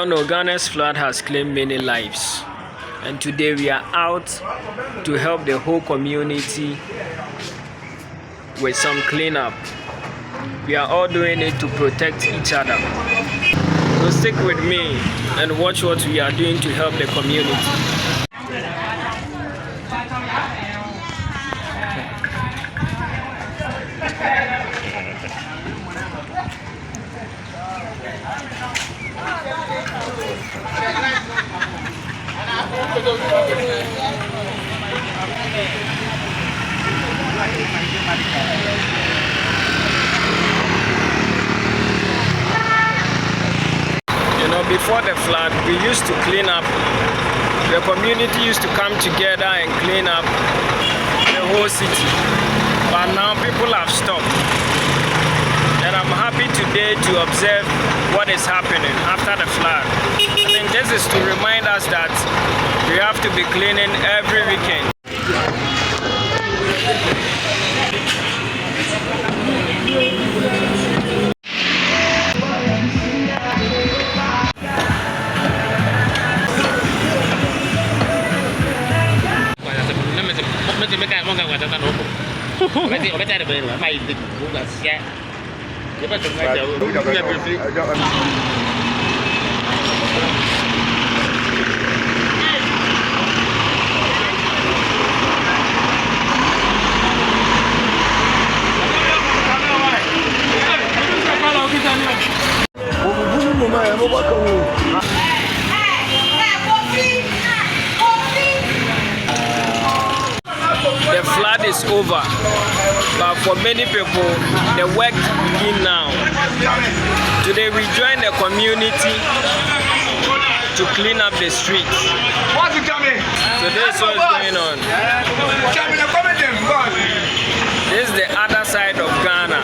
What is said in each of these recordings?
all know, Ghana's flood has claimed many lives, and today we are out to help the whole community with some cleanup. We are all doing it to protect each other. So stick with me and watch what we are doing to help the community. You know, before the flood, we used to clean up. The community used to come together and clean up the whole city. But now people have stopped. And I'm happy today to observe what is happening after the flood. I think this is to remind us that we have to be cleaning every weekend. The flood is over, but for many people, the work begins now. Today we join the community to clean up the streets. So this is what's going on. This is the other side of Ghana.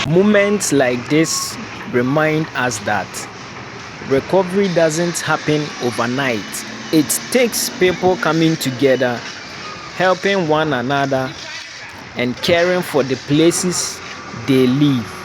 Moments like this remind us that recovery doesn't happen overnight. It takes people coming together, helping one another, and caring for the places they live.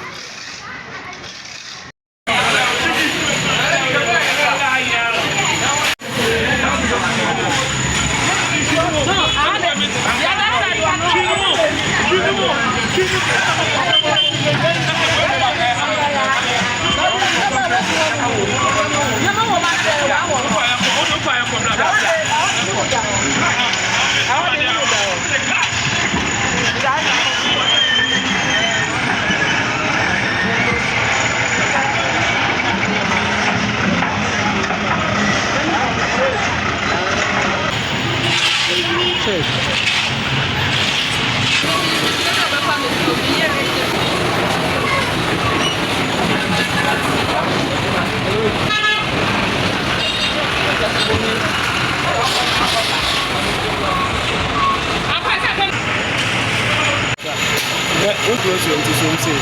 close to something.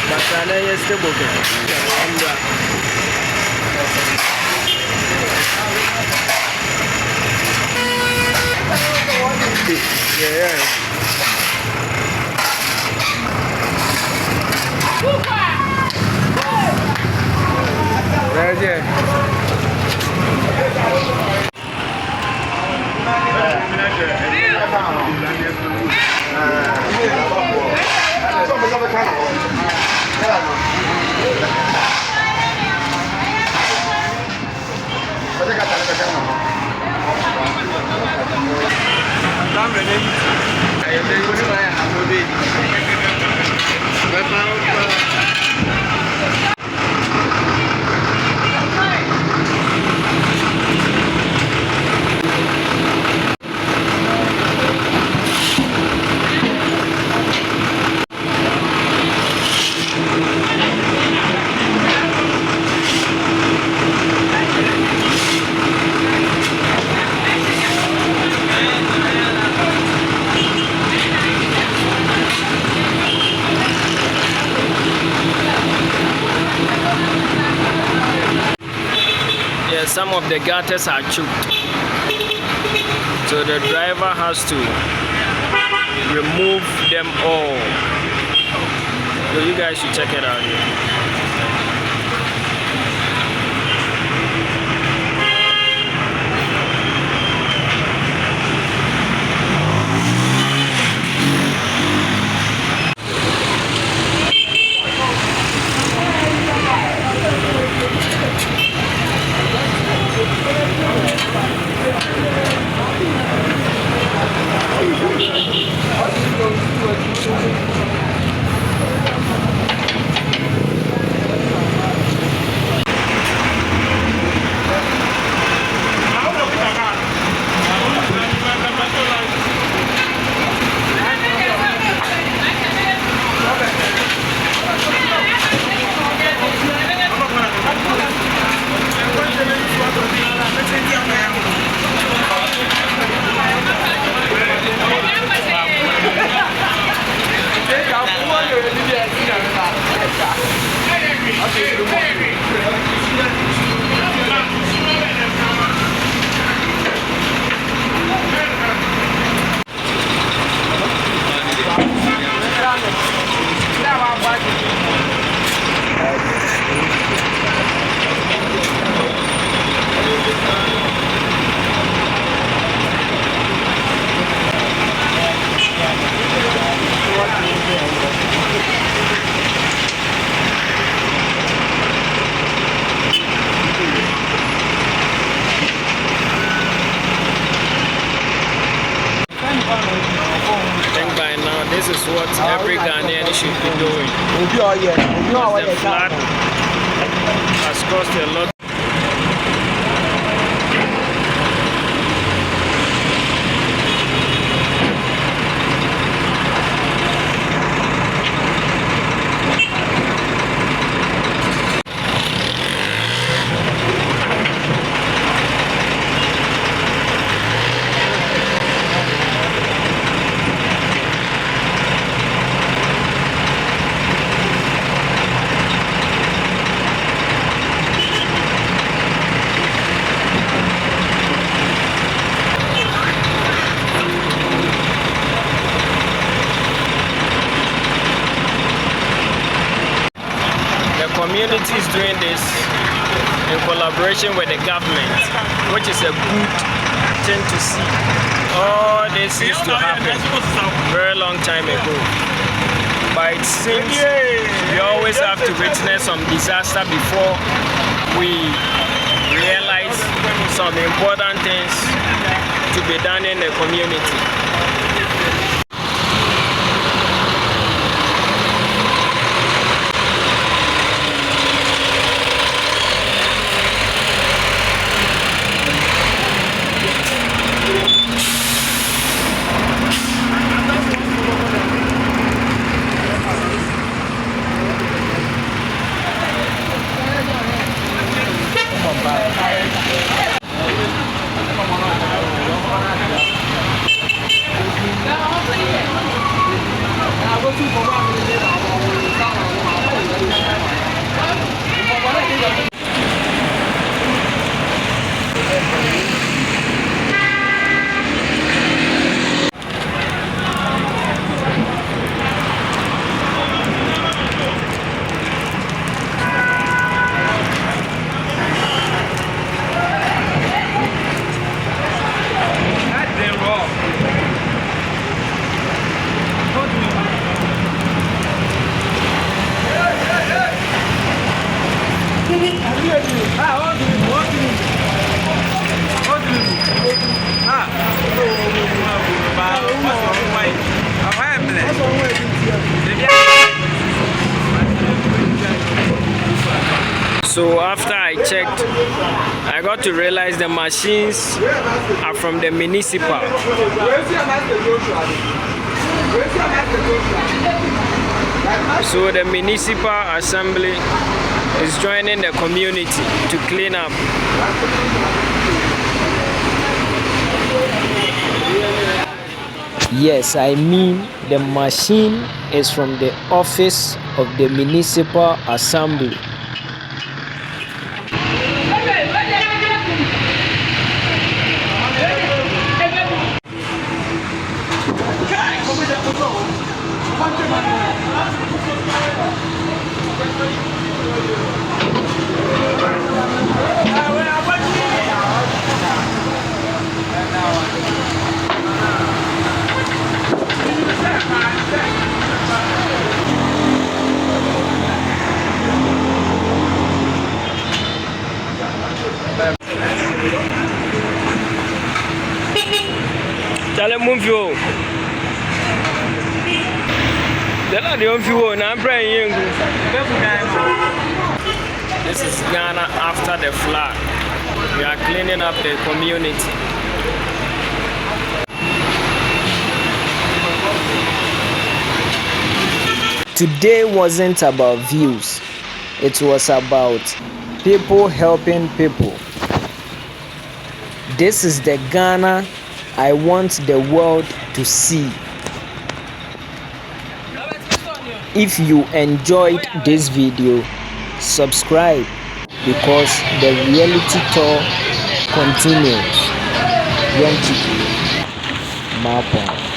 But I know stable. Yeah. Right there. Some of the gutters are choked, so the driver has to remove them all. So you guys should check it out here. This is what every Ghanaian should be doing. The flood has caused a lot. Community is doing this in collaboration with the government, which is a good thing to see. All this used to happen very long time ago, but it seems we always have to witness some disaster before we realize some important things to be done in the community. Go to So after I checked, I got to realize the machines are from the municipal. So the municipal assembly is joining the community to clean up. Yes, I mean the machine is from the office of the municipal assembly. This is Ghana after the flood. We are cleaning up the community. Today wasn't about views. It was about people helping people. This is the Ghana I want the world to see. If you enjoyed this video, subscribe because the reality tour continues. Young Chicky, Mapon.